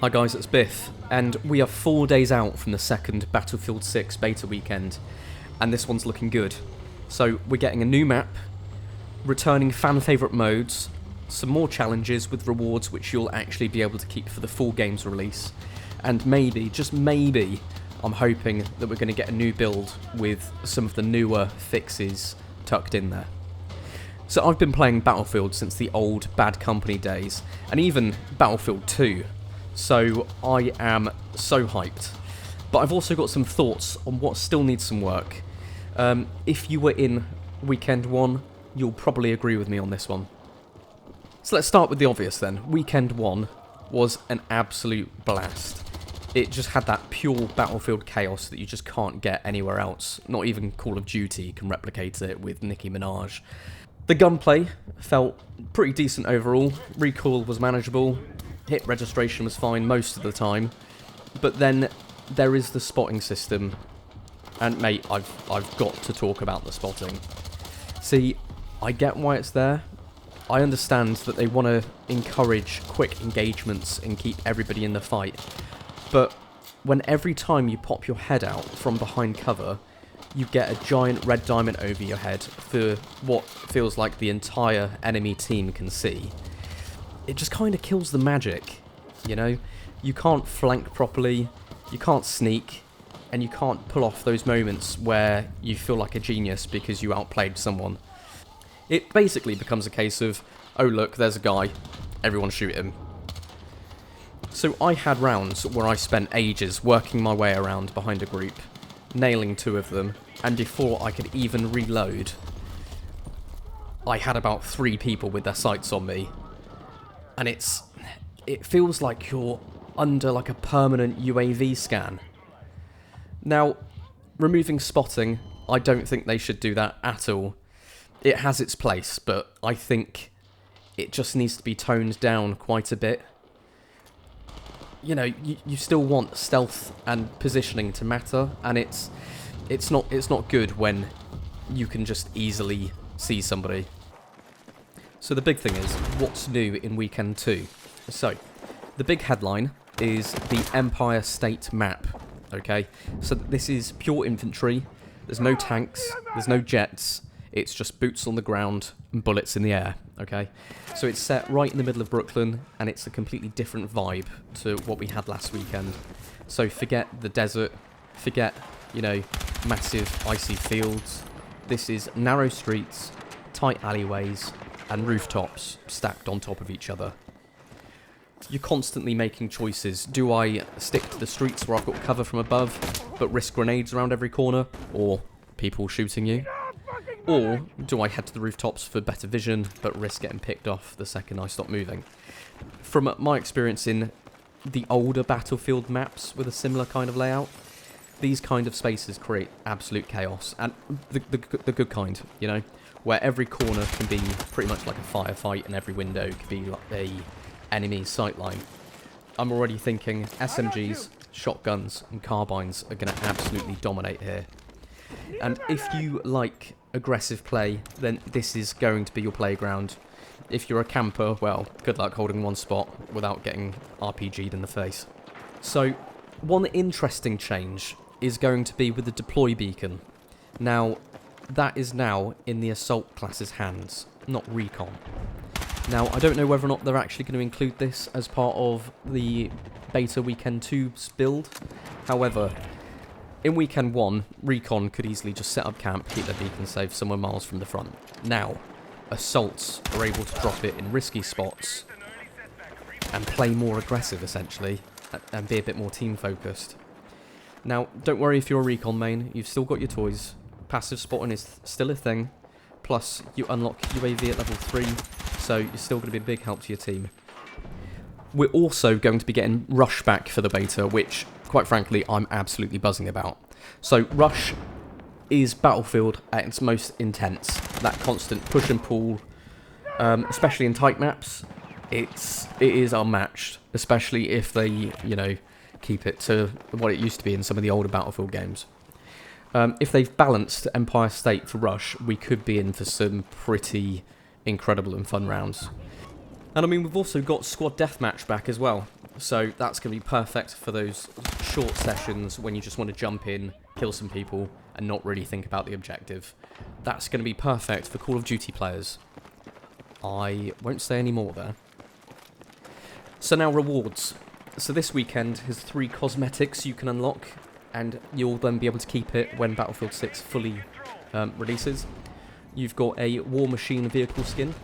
Hi guys, it's Biff, and we are 4 days out from the second Battlefield 6 Beta Weekend, and this one's looking good. So we're getting a new map, returning fan favourite modes, some more challenges with rewards which you'll actually be able to keep for the full game's release, and maybe, just maybe, I'm hoping that we're going to get a new build with some of the newer fixes tucked in there. So I've been playing Battlefield since the old Bad Company days, and even Battlefield 2. So I am so hyped. But I've also got some thoughts on what still needs some work. If you were in Weekend 1, you'll probably agree with me on this one. So let's start with the obvious then. Weekend 1 was an absolute blast. It just had that pure Battlefield chaos that you just can't get anywhere else. Not even Call of Duty can replicate it with Nicki Minaj. The gunplay felt pretty decent overall. Recoil was manageable. Hit registration was fine most of the time, but then there is the spotting system, and mate, I've got to talk about the spotting. See, I get why it's there. I understand that they want to encourage quick engagements and keep everybody in the fight, but when every time you pop your head out from behind cover, you get a giant red diamond over your head for what feels like the entire enemy team can see, it just kind of kills the magic, you know? You can't flank properly, you can't sneak, and you can't pull off those moments where you feel like a genius because you outplayed someone. It basically becomes a case of, oh look, there's a guy, everyone shoot him. So I had rounds where I spent ages working my way around behind a group, nailing 2 of them, and before I could even reload, I had about 3 people with their sights on me. And it feels like you're under like a permanent UAV scan. Now, removing spotting, I don't think they should do that at all. It has its place, but I think it just needs to be toned down quite a bit. You know, you still want stealth and positioning to matter, and it's not good when you can just easily see somebody. So the big thing is, what's new in Weekend 2? So, the big headline is the Empire State map, okay? So this is pure infantry, there's no tanks, there's no jets, it's just boots on the ground and bullets in the air, okay? So it's set right in the middle of Brooklyn, and it's a completely different vibe to what we had last weekend. So forget the desert, forget, you know, massive icy fields. This is narrow streets, tight alleyways, and rooftops stacked on top of each other. You're constantly making choices. Do I stick to the streets where I've got cover from above, but risk grenades around every corner, or people shooting you? Or do I head to the rooftops for better vision, but risk getting picked off the second I stop moving? From my experience in the older Battlefield maps with a similar kind of layout, these kind of spaces create absolute chaos, and the good kind, you know? Where every corner can be pretty much like a firefight and every window could be like a enemy sightline. I'm already thinking SMGs, shotguns and carbines are going to absolutely dominate here. And if you like aggressive play, then this is going to be your playground. If you're a camper, well, good luck holding one spot without getting RPG'd in the face. So, one interesting change is going to be with the deploy beacon. Now, that is now in the assault class's hands, not recon. Now, I don't know whether or not they're actually going to include this as part of the Beta Weekend 2's build. However, in Weekend 1, recon could easily just set up camp, keep their beacon safe somewhere miles from the front. Now, assaults are able to drop it in risky spots and play more aggressive, essentially, and be a bit more team-focused. Now, don't worry if you're a recon main, you've still got your toys. Passive spotting is still a thing, plus you unlock UAV at level 3, so you're still going to be a big help to your team. We're also going to be getting Rush back for the beta, which, quite frankly, I'm absolutely buzzing about. So Rush is Battlefield at its most intense. That constant push and pull, especially in tight maps, it is unmatched, especially if they, you know, keep it to what it used to be in some of the older Battlefield games. If they've balanced Empire State for Rush, we could be in for some pretty incredible and fun rounds. And I mean, we've also got Squad Deathmatch back as well. So that's going to be perfect for those short sessions when you just want to jump in, kill some people, and not really think about the objective. That's going to be perfect for Call of Duty players. I won't say any more there. So now rewards. So this weekend has 3 cosmetics you can unlock, and you'll then be able to keep it when Battlefield 6 fully releases. You've got a War Machine vehicle skin.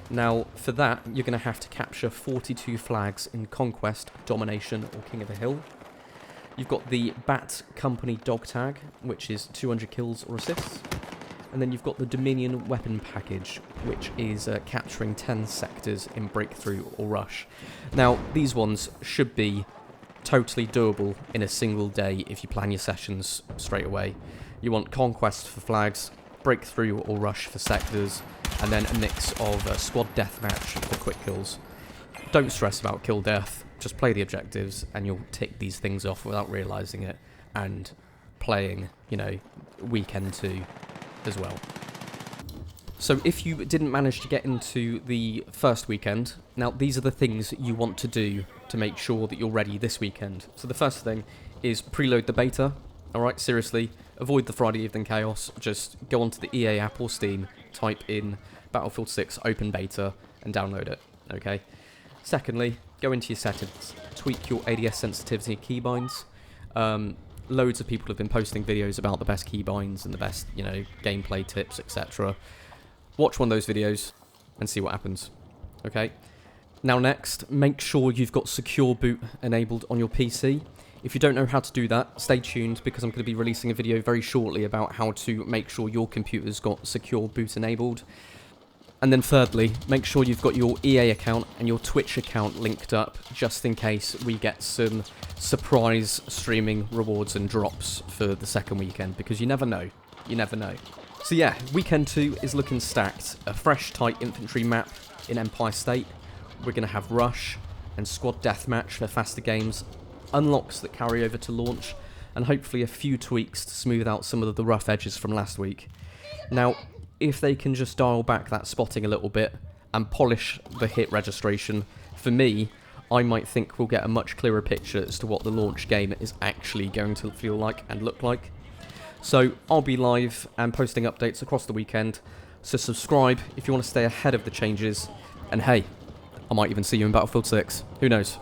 Now, for that, you're going to have to capture 42 flags in Conquest, Domination, or King of the Hill. You've got the Bat Company dog tag, which is 200 kills or assists. And then you've got the Dominion weapon package, which is capturing 10 sectors in Breakthrough or Rush. Now, these ones should be totally doable in a single day if you plan your sessions straight away. You want Conquest for flags, Breakthrough or Rush for sectors, and then a mix of Squad Deathmatch for quick kills. Don't stress about kill death, just play the objectives and you'll tick these things off without realising it, and playing, you know, weekend 2 as well. So if you didn't manage to get into the first weekend, now these are the things you want to do to make sure that you're ready this weekend. So the first thing is preload the beta. Alright, seriously, avoid the Friday evening chaos, just go onto the EA app or Steam, type in Battlefield 6 open beta and download it, okay? Secondly, go into your settings, tweak your ADS sensitivity and keybinds. Loads of people have been posting videos about the best keybinds and the best, you know, gameplay tips, etc. Watch one of those videos and see what happens, okay? Now next, make sure you've got secure boot enabled on your PC. If you don't know how to do that, stay tuned because I'm going to be releasing a video very shortly about how to make sure your computer's got secure boot enabled. And then thirdly, make sure you've got your EA account and your Twitch account linked up just in case we get some surprise streaming rewards and drops for the second weekend, because you never know. You never know. So yeah, weekend 2 is looking stacked. A fresh tight infantry map in Empire State. We're going to have Rush and Squad Deathmatch for faster games, unlocks that carry over to launch, and hopefully a few tweaks to smooth out some of the rough edges from last week. Now, if they can just dial back that spotting a little bit and polish the hit registration, for me, I might think we'll get a much clearer picture as to what the launch game is actually going to feel like and look like. So I'll be live and posting updates across the weekend, so subscribe if you want to stay ahead of the changes, and hey, I might even see you in Battlefield 6, who knows.